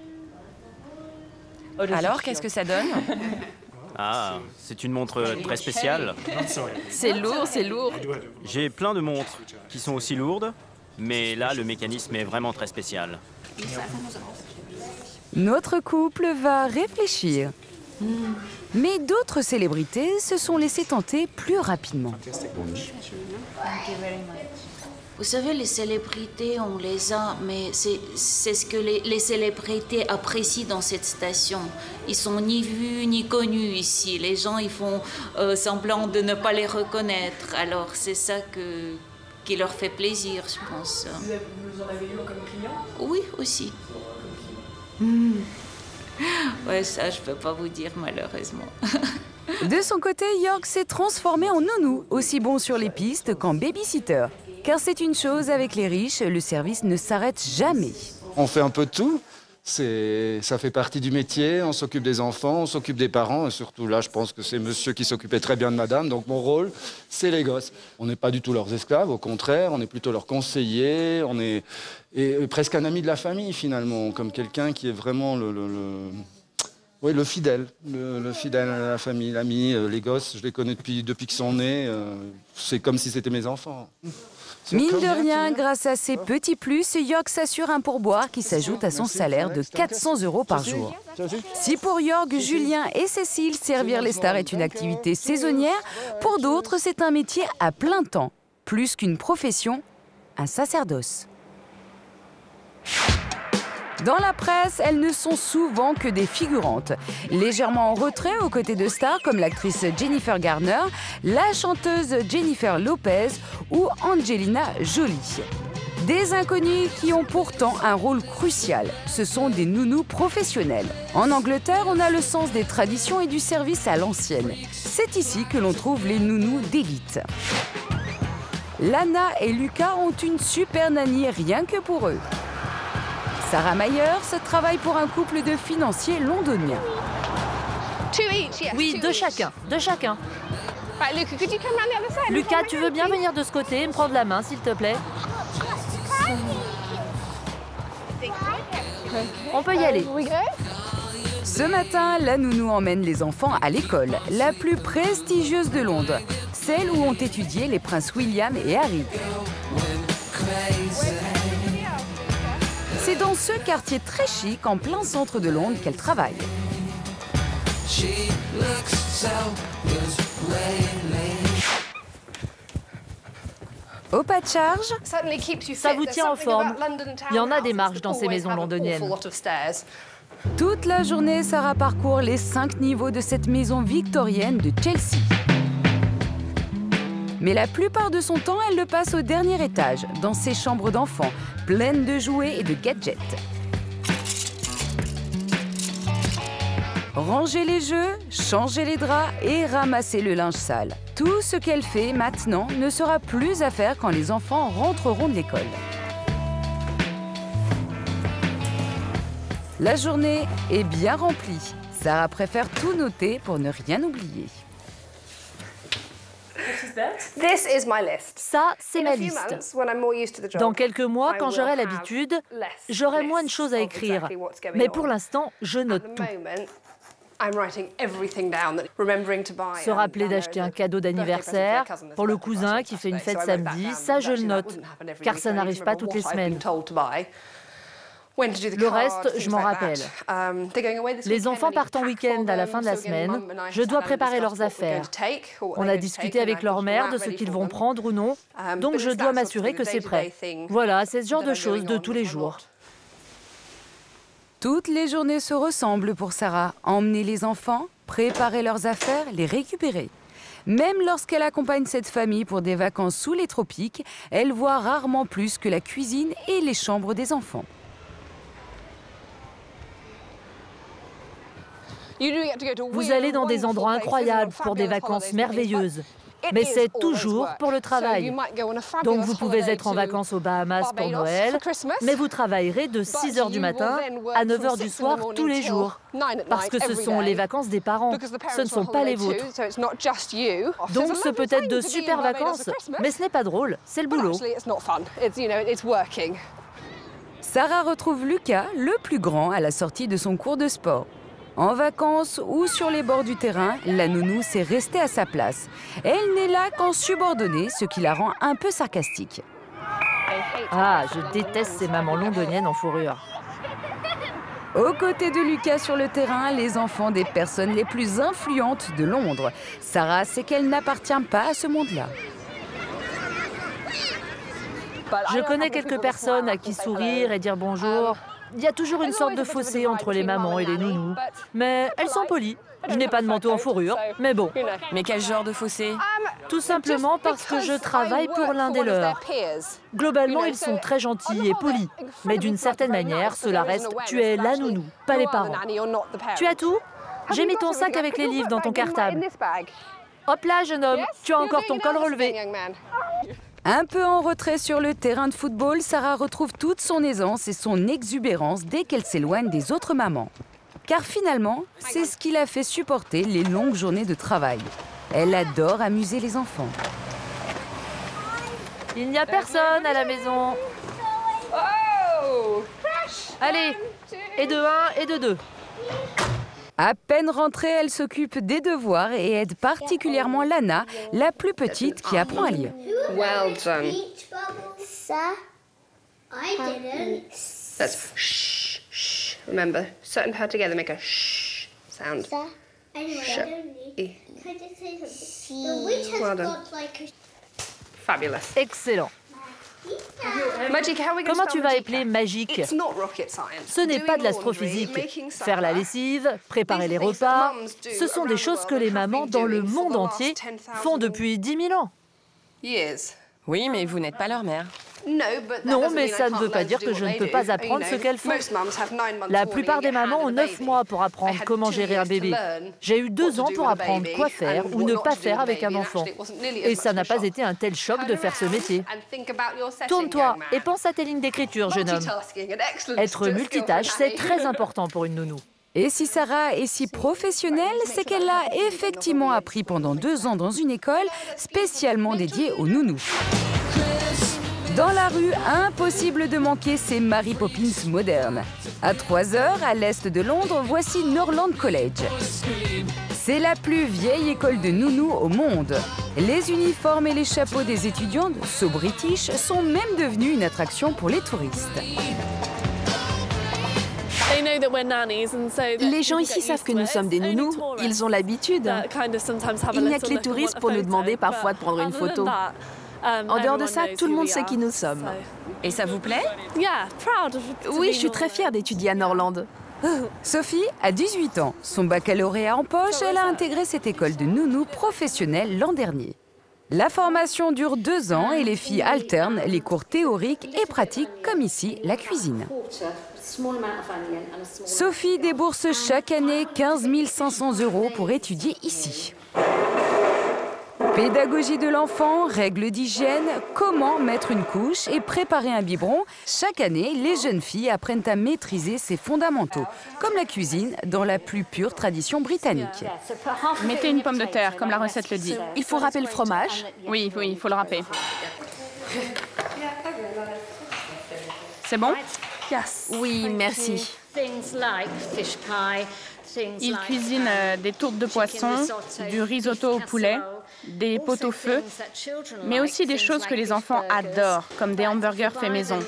Alors, qu'est-ce que ça donne? Ah, c'est une montre très spéciale. C'est lourd, c'est lourd. J'ai plein de montres qui sont aussi lourdes, mais là, le mécanisme est vraiment très spécial. Notre couple va réfléchir. Mais d'autres célébrités se sont laissées tenter plus rapidement. Vous savez, les célébrités, on les a, mais c'est ce que les célébrités apprécient dans cette station. Ils sont ni vus ni connus ici. Les gens, ils font semblant de ne pas les reconnaître. Alors, c'est ça qui leur fait plaisir, je pense. Vous en avez eu comme client? Oui, aussi. Ouais, ça, je peux pas vous dire, malheureusement. De son côté, Jörg s'est transformé en nounou, aussi bon sur les pistes qu'en babysitter. Car c'est une chose, avec les riches, le service ne s'arrête jamais. On fait un peu de tout. Ça fait partie du métier, on s'occupe des enfants, on s'occupe des parents, et surtout là, je pense que c'est monsieur qui s'occupait très bien de madame, donc mon rôle, c'est les gosses. On n'est pas du tout leurs esclaves, au contraire, on est plutôt leurs conseillers, on est presque un ami de la famille, finalement, comme quelqu'un qui est vraiment le fidèle, le fidèle à la famille, l'ami, les gosses, je les connais depuis qu'ils sont nés, c'est comme si c'était mes enfants. Mine de rien, grâce à ces petits plus, Jörg s'assure un pourboire qui s'ajoute à son salaire de 400 € par jour. Si pour Jörg, Julien et Cécile, servir les stars est une activité saisonnière, pour d'autres, c'est un métier à plein temps. Plus qu'une profession, un sacerdoce. Dans la presse, elles ne sont souvent que des figurantes. Légèrement en retrait aux côtés de stars comme l'actrice Jennifer Garner, la chanteuse Jennifer Lopez ou Angelina Jolie. Des inconnus qui ont pourtant un rôle crucial. Ce sont des nounous professionnels. En Angleterre, on a le sens des traditions et du service à l'ancienne. C'est ici que l'on trouve les nounous d'élite. Lana et Lucas ont une super nanny rien que pour eux. Sarah Myers travaille pour un couple de financiers londoniens. Oui, deux chacun, deux chacun. Lucas, tu veux bien venir de ce côté et me prendre la main, s'il te plaît? On peut y aller. Ce matin, la nounou emmène les enfants à l'école, la plus prestigieuse de Londres, celle où ont étudié les princes William et Harry. C'est dans ce quartier très chic, en plein centre de Londres, qu'elle travaille. Au pas de charge, Ça vous tient en forme. Il y en a des marches dans ces maisons londoniennes. toute la journée, Sarah parcourt les 5 niveaux de cette maison victorienne de Chelsea. Mais la plupart de son temps, elle le passe au dernier étage, dans ses chambres d'enfants, pleines de jouets et de gadgets. Ranger les jeux, changer les draps et ramasser le linge sale. Tout ce qu'elle fait maintenant ne sera plus à faire quand les enfants rentreront de l'école. La journée est bien remplie. Sarah préfère tout noter pour ne rien oublier. Ça, c'est ma liste. Dans quelques mois, quand j'aurai l'habitude, j'aurai moins de choses à écrire. Mais pour l'instant, je note tout. Se rappeler d'acheter un cadeau d'anniversaire pour le cousin qui fait une fête samedi, ça je le note, car ça n'arrive pas toutes les semaines. Le reste, je m'en rappelle. Les enfants partent en week-end à la fin de la semaine. Je dois préparer leurs affaires. On a discuté avec leur mère de ce qu'ils vont prendre ou non, donc je dois m'assurer que c'est prêt. Voilà, c'est ce genre de choses de tous les jours. Toutes les journées se ressemblent pour Sarah. Emmener les enfants, préparer leurs affaires, les récupérer. Même lorsqu'elle accompagne cette famille pour des vacances sous les tropiques, elle voit rarement plus que la cuisine et les chambres des enfants. Vous allez dans des endroits incroyables pour des vacances merveilleuses. Mais c'est toujours pour le travail. Donc vous pouvez être en vacances aux Bahamas pour Noël, mais vous travaillerez de 6 h du matin à 9 h du soir tous les jours. Parce que ce sont les vacances des parents, ce ne sont pas les vôtres. Donc ce peut être de super vacances, mais ce n'est pas drôle, c'est le boulot. Sarah retrouve Lucas, le plus grand, à la sortie de son cours de sport. En vacances ou sur les bords du terrain, la nounou s'est restée à sa place. Elle n'est là qu'en subordonnée, ce qui la rend un peu sarcastique. Ah, je déteste ces mamans londoniennes en fourrure. Aux côtés de Lucas sur le terrain, les enfants des personnes les plus influentes de Londres. Sarah sait qu'elle n'appartient pas à ce monde-là. Je connais quelques personnes à qui sourire et dire bonjour. Il y a toujours une sorte de fossé entre les mamans et les nounous. Mais elles sont polies. Je n'ai pas de manteau en fourrure, mais bon. Mais quel genre de fossé? Tout simplement parce que je travaille pour l'un des leurs. Globalement, ils sont très gentils et polis. Mais d'une certaine manière, cela reste « tu es la nounou, pas les parents ». Tu as tout? J'ai mis ton sac avec les livres dans ton cartable. Hop là, jeune homme, tu as encore ton col relevé. Un peu en retrait sur le terrain de football, Sarah retrouve toute son aisance et son exubérance dès qu'elle s'éloigne des autres mamans. Car finalement, c'est ce qui l'a fait supporter les longues journées de travail. Elle adore amuser les enfants. Il n'y a personne à la maison. Allez, et de 1 et de 2. À peine rentrée, elle s'occupe des devoirs et aide particulièrement Lana, la plus petite, qui apprend à lire. Well done. Ça, I didn't. That's shh, shh. Remember, certain her together make a shh sound. Ça. Anyway, Sh- I don't need. E. Can I just say something? The witch has Well done. got like a... Fabulous. Excellent. Magic, how are we going Comment to tu spell vas magic? épeler magique? It's not rocket science. Ce n'est pas de Doing l'astrophysique. laundry, making Faire la supper. lessive, préparer les repas, ce sont des choses que les mamans dans le monde entier font depuis 10 000 ans. Years. Oui, mais vous n'êtes pas leur mère. Non, mais ça ne veut pas dire que je ne peux pas apprendre ce qu'elles font. La plupart des mamans ont 9 mois pour apprendre comment gérer un bébé. J'ai eu 2 ans pour apprendre quoi faire ou ne pas faire avec un enfant. Et ça n'a pas été un tel choc de faire ce métier. Tourne-toi et pense à tes lignes d'écriture, jeune homme. Être multitâche, c'est très important pour une nounou. Et si Sarah est si professionnelle, c'est qu'elle l'a effectivement appris pendant 2 ans dans une école spécialement dédiée aux nounous. Dans la rue, impossible de manquer ces Mary Poppins modernes. À 3 h, à l'est de Londres, voici Norland College. C'est la plus vieille école de nounous au monde. Les uniformes et les chapeaux des étudiantes, so british, sont même devenus une attraction pour les touristes. Les gens ici savent que nous sommes des nounous. Ils ont l'habitude. Il n'y a que les touristes pour nous demander parfois de prendre une photo. En dehors de ça, tout le monde sait qui nous sommes. Et ça vous plaît? Oui, je suis très fière d'étudier à Norland. Sophie a 18 ans. Son baccalauréat en poche, elle a intégré cette école de nounous professionnelle l'an dernier. La formation dure 2 ans et les filles alternent les cours théoriques et pratiques, comme ici la cuisine. Sophie débourse chaque année 15 500 € pour étudier ici. Pédagogie de l'enfant, règles d'hygiène, comment mettre une couche et préparer un biberon. Chaque année, les jeunes filles apprennent à maîtriser ces fondamentaux, comme la cuisine dans la plus pure tradition britannique. Mettez une pomme de terre, comme la recette le dit. Il faut râper le fromage? Oui, il faut le râper. C'est bon? Oui, merci. Il cuisine des tourtes de poisson, du risotto au poulet, des pot-au-feu, mais aussi des choses que les enfants adorent, comme des hamburgers faits maison.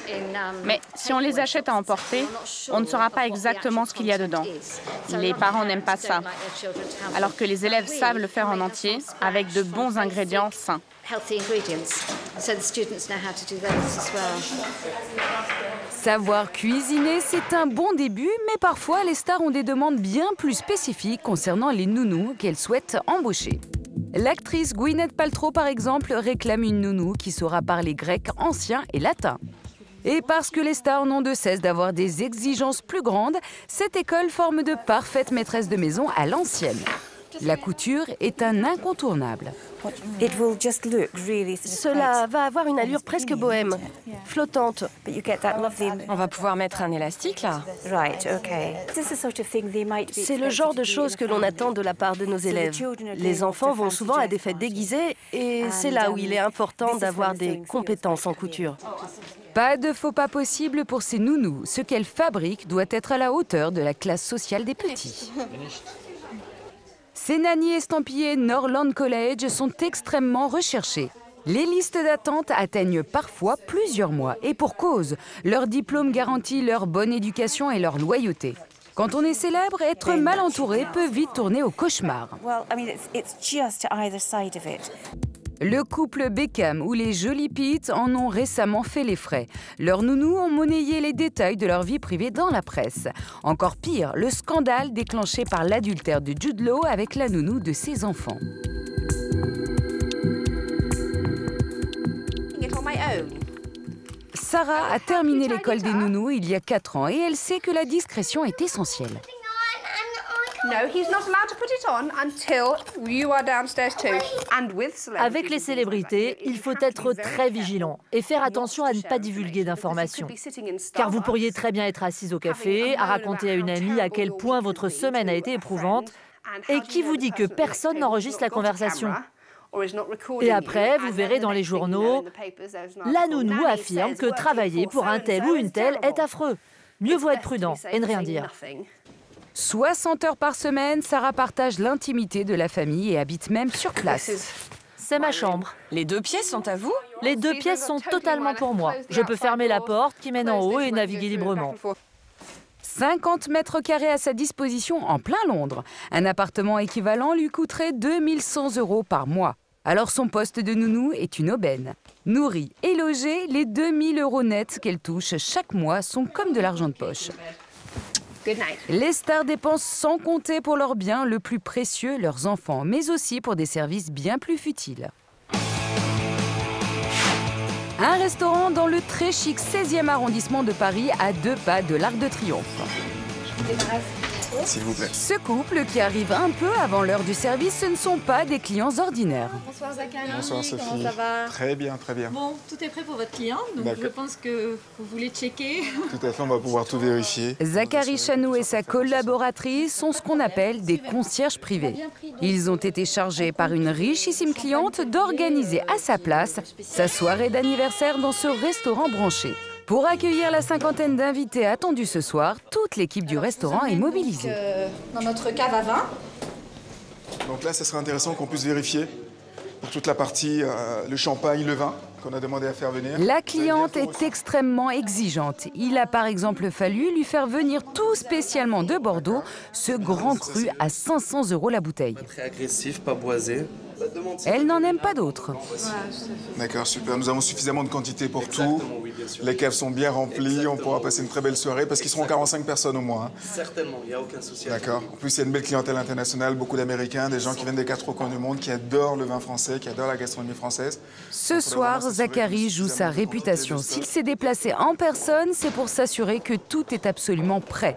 Mais si on les achète à emporter, on ne saura pas exactement ce qu'il y a dedans. Les parents n'aiment pas ça, alors que les élèves savent le faire en entier, avec de bons ingrédients sains. Savoir cuisiner, c'est un bon début, mais parfois les stars ont des demandes bien plus spécifiques concernant les nounous qu'elles souhaitent embaucher. L'actrice Gwyneth Paltrow, par exemple, réclame une nounou qui saura parler grec ancien et latin. Et parce que les stars n'ont de cesse d'avoir des exigences plus grandes, cette école forme de parfaites maîtresses de maison à l'ancienne. La couture est un incontournable. Cela va avoir une allure presque bohème, flottante. On va pouvoir mettre un élastique là. C'est le genre de choses que l'on attend de la part de nos élèves. Les enfants vont souvent à des fêtes déguisées et c'est là où il est important d'avoir des compétences en couture. Pas de faux pas possible pour ces nounous. Ce qu'elles fabriquent doit être à la hauteur de la classe sociale des petits. Ces nannies estampillées Norland College sont extrêmement recherchées. Les listes d'attente atteignent parfois plusieurs mois. Et pour cause, leur diplôme garantit leur bonne éducation et leur loyauté. Quand on est célèbre, être mal entouré peut vite tourner au cauchemar. Le couple Beckham ou les Jolie Pete en ont récemment fait les frais. Leurs nounous ont monnayé les détails de leur vie privée dans la presse. Encore pire, le scandale déclenché par l'adultère de Jude Law avec la nounou de ses enfants. Sarah a terminé l'école des nounous il y a 4 ans et elle sait que la discrétion est essentielle. Avec les célébrités, il faut être très vigilant et faire attention à ne pas divulguer d'informations. Car vous pourriez très bien être assise au café, à raconter à une amie à quel point votre semaine a été éprouvante, et qui vous dit que personne n'enregistre la conversation. Et après, vous verrez dans les journaux, la nounou affirme que travailler pour un tel ou une telle est affreux. Mieux vaut être prudent et ne rien dire. 60 heures par semaine, Sarah partage l'intimité de la famille et habite même sur place. C'est ma chambre. Les 2 pièces sont à vous? Les 2 pièces sont totalement pour moi. Je peux fermer la porte qui mène en haut et naviguer librement. 50 mètres carrés à sa disposition en plein Londres. Un appartement équivalent lui coûterait 2100 € par mois. Alors son poste de nounou est une aubaine. Nourrie et logée, les 2000 € nets qu'elle touche chaque mois sont comme de l'argent de poche. Les stars dépensent sans compter pour leurs biens le plus précieux, leurs enfants, mais aussi pour des services bien plus futiles. Un restaurant dans le très chic 16e arrondissement de Paris, à 2 pas de l'Arc de Triomphe. S'il vous plaît. Ce couple, qui arrive un peu avant l'heure du service, ce ne sont pas des clients ordinaires. Bonsoir Zachary. Bonsoir Sophie. Comment ça va? Très bien, très bien. Bon, tout est prêt pour votre client, donc je pense que vous voulez checker. Tout à fait, on va pouvoir tout vérifier. Zachary Chanou et sa collaboratrice sont ce qu'on appelle des concierges privés. Ils ont été chargés par une richissime cliente d'organiser à sa place sa soirée d'anniversaire dans ce restaurant branché. Pour accueillir la 50aine d'invités attendus ce soir, toute l'équipe du restaurant est mobilisée. Dans notre cave à vin. Donc là, ça serait intéressant qu'on puisse vérifier pour toute la partie, le champagne, le vin. qu'on a demandé à faire venir. La cliente est extrêmement exigeante. Il a par exemple fallu lui faire venir tout spécialement de Bordeaux, ce grand cru à 500 € la bouteille. Pas très agressif, pas boisé. Elle n'en aime pas d'autres. D'accord, super. Nous avons suffisamment de quantité pour tout. Les caves sont bien remplies. On pourra passer une très belle soirée parce qu'ils seront 45 personnes au moins. Certainement, il n'y a aucun souci. D'accord. En plus, il y a une belle clientèle internationale, beaucoup d'Américains, des gens qui viennent des 4 coins du monde, qui adorent le vin français, qui adorent la gastronomie française. Ce soir, Zachary joue sa réputation. S'il s'est déplacé en personne, c'est pour s'assurer que tout est absolument prêt.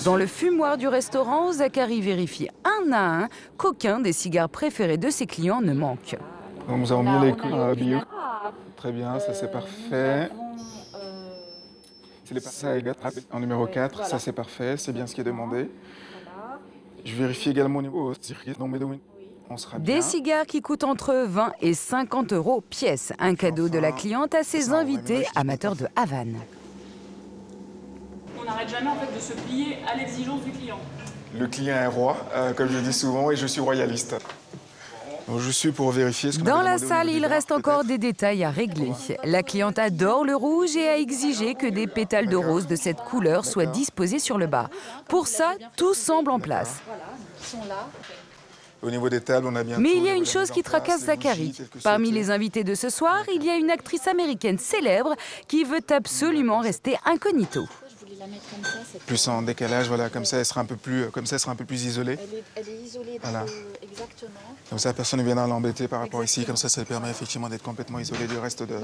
Dans le fumoir du restaurant, Zachary vérifie un à un qu'aucun des cigares préférés de ses clients ne manque. Donc, nous avons mis les coups bio. Très bien, ça c'est parfait. C'est les cigares en numéro 4, ça c'est parfait, c'est bien ce qui est demandé. Je vérifie également au niveau on sera bien. Des cigares qui coûtent entre 20 et 50 € pièce. Un cadeau de la cliente à ses invités amateurs de Havane. On n'arrête jamais en fait de se plier à l'exigence du client. Le client est roi, comme je dis souvent, et je suis royaliste. Donc, je suis pour vérifier ce qu'on a Dans la demandé au salle, niveau il des reste bars, encore des détails à régler. La cliente adore le rouge et a exigé que des pétales de rose de cette couleur soient disposés sur le bar. Pour ça, tout semble en place. Au niveau des tables, on a bien. Mais il y a une chose qui tracasse Zachary. Parmi les invités de ce soir, il y a une actrice américaine célèbre qui veut absolument rester incognito. Plus en décalage, voilà, comme ça, elle sera un peu plus isolée. Elle est isolée, voilà. Exactement. Comme ça, personne ne viendra l'embêter par rapport ici. Comme ça lui permet effectivement d'être complètement isolée du reste de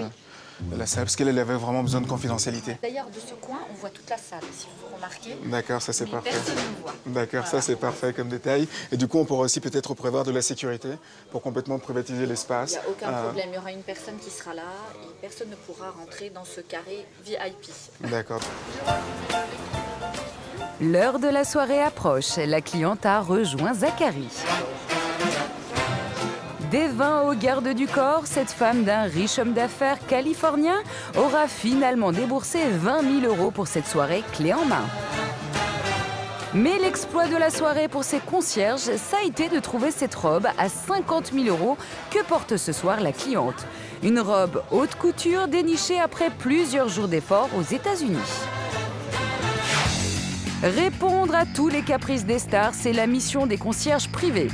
la salle, parce qu'elle avait vraiment besoin de confidentialité. D'ailleurs, de ce coin, on voit toute la salle, si vous remarquez. D'accord, ça c'est parfait. Personne ne voit. D'accord, ça c'est parfait comme détail. Et du coup, on pourra aussi peut-être prévoir de la sécurité pour complètement privatiser l'espace. Il n'y a aucun problème, il y aura une personne qui sera là et personne ne pourra rentrer dans ce carré VIP. D'accord. L'heure de la soirée approche. La cliente a rejoint Zachary. Des vins au garde du corps, cette femme d'un riche homme d'affaires californien aura finalement déboursé 20 000 € pour cette soirée clé en main. Mais l'exploit de la soirée pour ses concierges, ça a été de trouver cette robe à 50 000 € que porte ce soir la cliente. Une robe haute couture dénichée après plusieurs jours d'efforts aux États-Unis. Répondre à tous les caprices des stars, c'est la mission des concierges privés.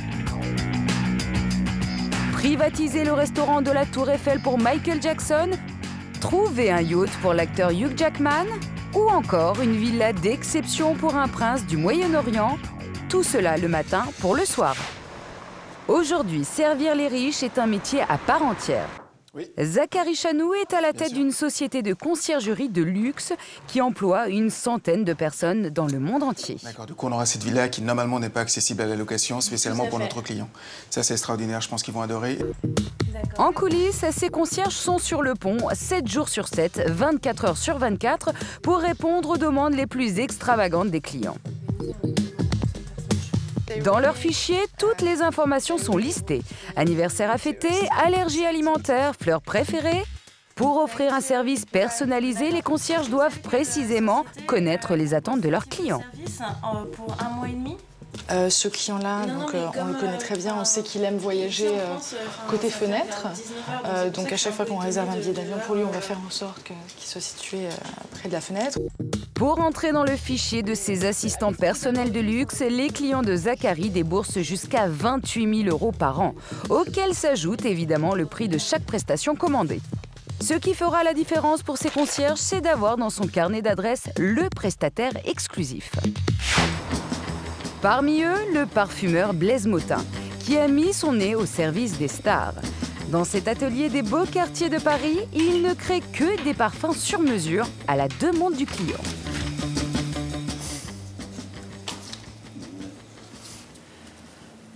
Privatiser le restaurant de la Tour Eiffel pour Michael Jackson, trouver un yacht pour l'acteur Hugh Jackman, ou encore une villa d'exception pour un prince du Moyen-Orient, tout cela le matin pour le soir. Aujourd'hui, servir les riches est un métier à part entière. Oui. Zachary Chanou est à la tête d'une société de conciergerie de luxe qui emploie une centaine de personnes dans le monde entier. D'accord, du coup on aura cette villa qui normalement n'est pas accessible à la location, spécialement pour notre client. Ça c'est extraordinaire, je pense qu'ils vont adorer. En coulisses, ces concierges sont sur le pont 7 jours sur 7, 24 heures sur 24 pour répondre aux demandes les plus extravagantes des clients. Dans leur fichier, toutes les informations sont listées. Anniversaire à fêter, allergies alimentaires, fleurs préférées. Pour offrir un service personnalisé, les concierges doivent précisément connaître les attentes de leurs clients. Pour 1 mois et demi. Ce client-là, on le connaît très bien, on sait qu'il aime voyager côté fenêtre. Donc à chaque fois qu'on réserve un billet d'avion pour lui, on va faire en sorte qu'il soit situé près de la fenêtre. Pour entrer dans le fichier de ses assistants personnels de luxe, les clients de Zachary déboursent jusqu'à 28 000 € par an, auquel s'ajoute évidemment le prix de chaque prestation commandée. Ce qui fera la différence pour ses concierges, c'est d'avoir dans son carnet d'adresses le prestataire exclusif. Parmi eux, le parfumeur Blaise Motin, qui a mis son nez au service des stars. Dans cet atelier des beaux quartiers de Paris, il ne crée que des parfums sur mesure à la demande du client.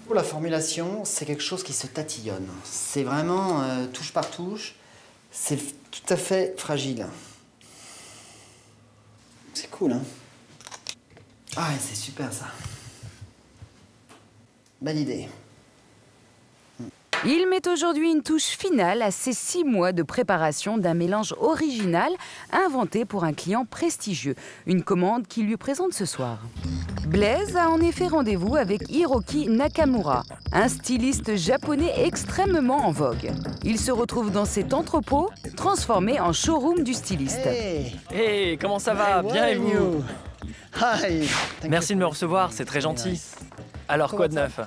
Pour la formulation, c'est quelque chose qui se tatillonne. C'est vraiment touche par touche. C'est tout à fait fragile. C'est cool, hein? Ah, c'est super, ça. Bonne idée. Il met aujourd'hui une touche finale à ces 6 mois de préparation d'un mélange original inventé pour un client prestigieux. Une commande qu'il lui présente ce soir. Blaise a en effet rendez-vous avec Hiroki Nakamura, un styliste japonais extrêmement en vogue. Il se retrouve dans cet entrepôt, transformé en showroom du styliste. Hey, comment ça va? Bien et vous? Merci de me recevoir, c'est très gentil. Alors, quoi de neuf?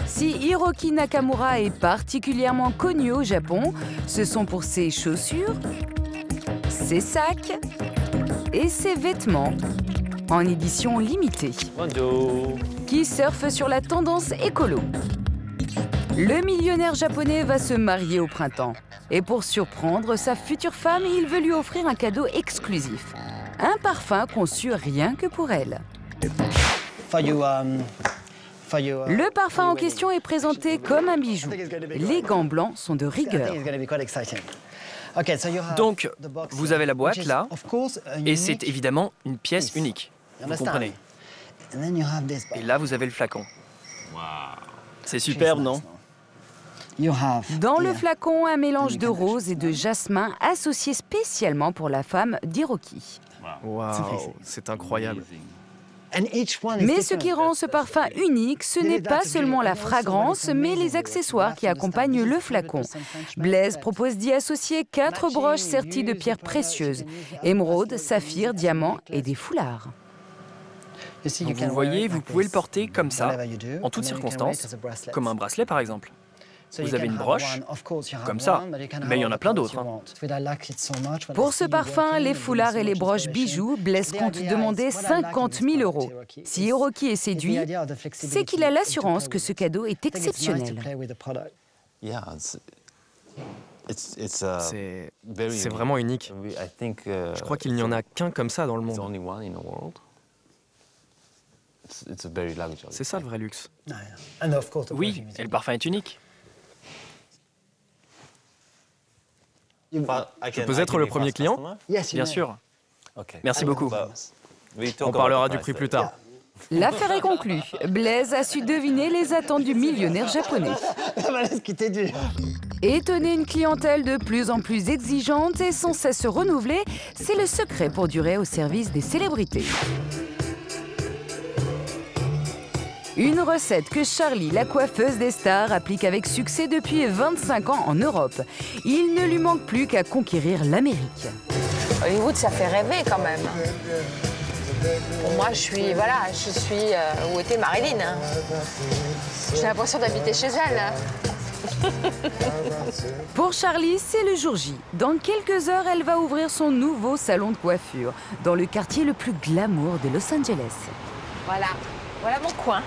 Si Hiroki Nakamura est particulièrement connu au Japon, ce sont pour ses chaussures, ses sacs et ses vêtements en édition limitée, qui surfent sur la tendance écolo. Le millionnaire japonais va se marier au printemps. Et pour surprendre sa future femme, il veut lui offrir un cadeau exclusif. Un parfum conçu rien que pour elle. Le parfum en question est présenté comme un bijou. Les gants blancs sont de rigueur. Donc, vous avez la boîte là, et c'est évidemment une pièce unique. Vous comprenez? Et là, vous avez le flacon. C'est superbe, non? Dans le flacon, un mélange de rose et de jasmin associé spécialement pour la femme d'Hiroki. Waouh, c'est incroyable. Mais ce qui rend ce parfum unique, ce n'est pas seulement la fragrance, mais les accessoires qui accompagnent le flacon. Blaise propose d'y associer 4 broches serties de pierres précieuses, émeraude, saphir, diamant et des foulards. Donc vous voyez, vous pouvez le porter comme ça, en toutes circonstances, comme un bracelet par exemple. Vous avez une broche, comme ça, mais il y en a plein d'autres. Pour ce parfum, les foulards et les broches bijoux, Blaise compte demander 50 000 €. Si Hiroki est séduit, c'est qu'il a l'assurance que ce cadeau est exceptionnel. C'est vraiment unique. Je crois qu'il n'y en a qu'un comme ça dans le monde. C'est ça le vrai luxe. Oui, et le parfum est unique. Je peux être le premier client? Bien sûr. Merci beaucoup. On parlera du prix plus tard. L'affaire est conclue. Blaise a su deviner les attentes du millionnaire japonais. Étonner une clientèle de plus en plus exigeante et sans cesse se renouveler, c'est le secret pour durer au service des célébrités. Une recette que Charlie, la coiffeuse des stars, applique avec succès depuis 25 ans en Europe. Il ne lui manque plus qu'à conquérir l'Amérique. Hollywood, ça fait rêver quand même. Pour moi, je suis où était Marilyn. Hein. J'ai l'impression d'habiter chez elle. Pour Charlie, c'est le jour J. Dans quelques heures, elle va ouvrir son nouveau salon de coiffure dans le quartier le plus glamour de Los Angeles. Voilà mon coin.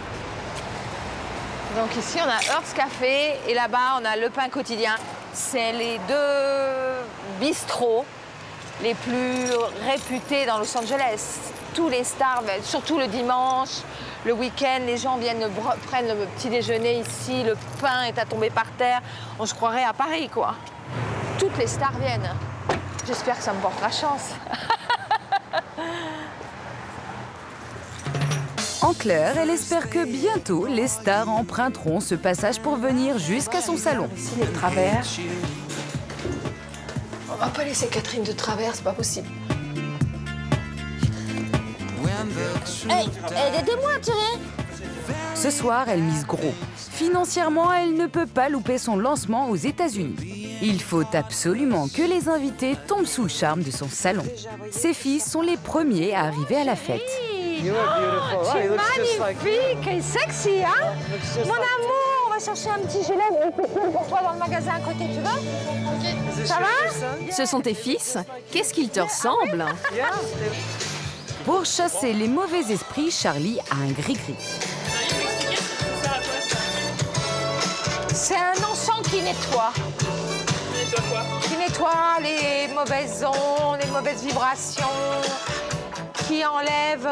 Donc ici, on a Hearst Café et là-bas, on a Le Pain Quotidien. C'est les 2 bistrots les plus réputés dans Los Angeles. Tous les stars, surtout le dimanche, le week-end, les gens viennent prennent le petit déjeuner ici, le pain est à tomber par terre. On se croirait à Paris, quoi. Toutes les stars viennent. J'espère que ça me portera chance. En clair, elle espère que bientôt, les stars emprunteront ce passage pour venir jusqu'à son salon. Ici, les travers. On va pas laisser Catherine de travers, c'est pas possible. Hey, aidez-moi, Thierry. Ce soir, elle mise gros. Financièrement, elle ne peut pas louper son lancement aux États-Unis. Il faut absolument que les invités tombent sous le charme de son salon. Ses fils sont les premiers à arriver à la fête. Tu es magnifique et sexy, hein? Mon amour, on va chercher un petit gilet pour toi dans le magasin à côté, tu veux? Ça va? Ce sont tes fils? Qu'est-ce qu'ils te ressemblent? Pour chasser les mauvais esprits, Charlie a un gris-gris. C'est un encens qui nettoie. Qui nettoie quoi? Qui nettoie les mauvaises ondes, les mauvaises vibrations, qui enlève,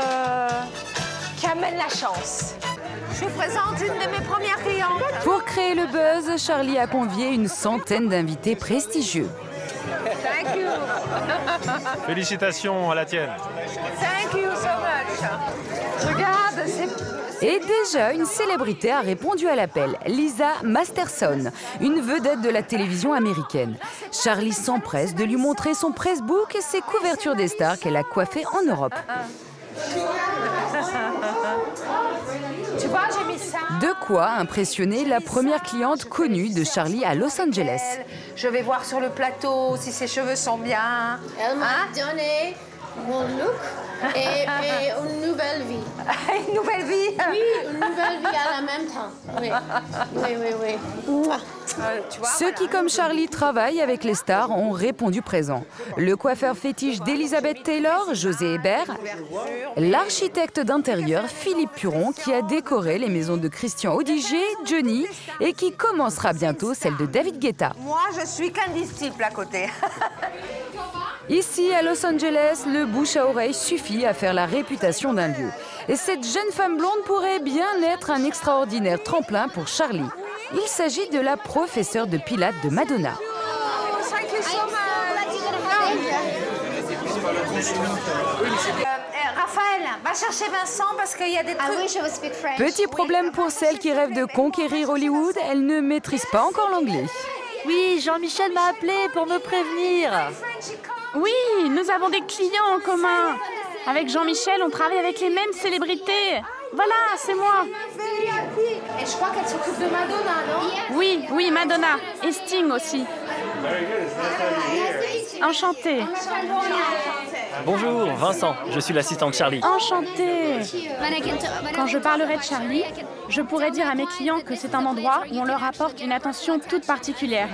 qui amène la chance. Je vous présente une de mes premières clientes. Pour créer le buzz, Charlie a convié une centaine d'invités prestigieux. Thank you. Félicitations à la tienne. Thank you so much. Regarde, Et déjà, une célébrité a répondu à l'appel, Lisa Masterson, une vedette de la télévision américaine. Charlie s'empresse de lui montrer son pressbook et ses couvertures des stars qu'elle a coiffées en Europe. Tu vois, j'ai mis ça. De quoi impressionner la première cliente connue de Charlie à Los Angeles. Je vais voir sur le plateau si ses cheveux sont bien. Elle m'a donné mon look et une nouvelle vie. Une nouvelle vie? Oui, une nouvelle vie à la même temps. Oui, oui, oui, oui. Ceux qui, comme Charlie, travaillent avec les stars ont répondu présent. Le coiffeur fétiche d'Elizabeth Taylor, José Hébert, l'architecte d'intérieur, Philippe Puron, qui a décoré les maisons de Christian Audigier, Johnny, et qui commencera bientôt celle de David Guetta. Moi, je suis Candice Type à côté. Ici, à Los Angeles, le bouche à oreille suffit à faire la réputation d'un lieu. Et cette jeune femme blonde pourrait bien être un extraordinaire tremplin pour Charlie. Il s'agit de la professeure de pilates de Madonna. Raphaël, va chercher Vincent parce qu'il y a des trucs... Petit problème pour celle qui rêve de conquérir Hollywood, elle ne maîtrise pas encore l'anglais. Oui, Jean-Michel m'a appelé pour me prévenir. Oui, nous avons des clients en commun. Avec Jean-Michel, on travaille avec les mêmes célébrités. Voilà, c'est moi. Et je crois qu'elle s'occupe de Madonna, non? Oui, oui, Madonna. Et Sting aussi. Enchantée. Bonjour, Vincent. Je suis l'assistant de Charlie. Enchantée. Quand je parlerai de Charlie, je pourrais dire à mes clients que c'est un endroit où on leur apporte une attention toute particulière.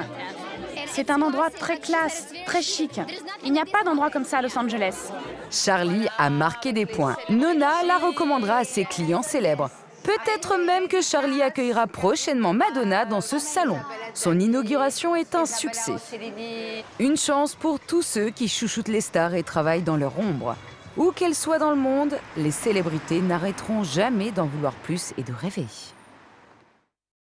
C'est un endroit très classe, très chic. Il n'y a pas d'endroit comme ça à Los Angeles. Charlie a marqué des points. Nona la recommandera à ses clients célèbres. Peut-être même que Charlie accueillera prochainement Madonna dans ce salon. Son inauguration est un succès. Une chance pour tous ceux qui chouchoutent les stars et travaillent dans leur ombre. Où qu'elles soient dans le monde, les célébrités n'arrêteront jamais d'en vouloir plus et de rêver.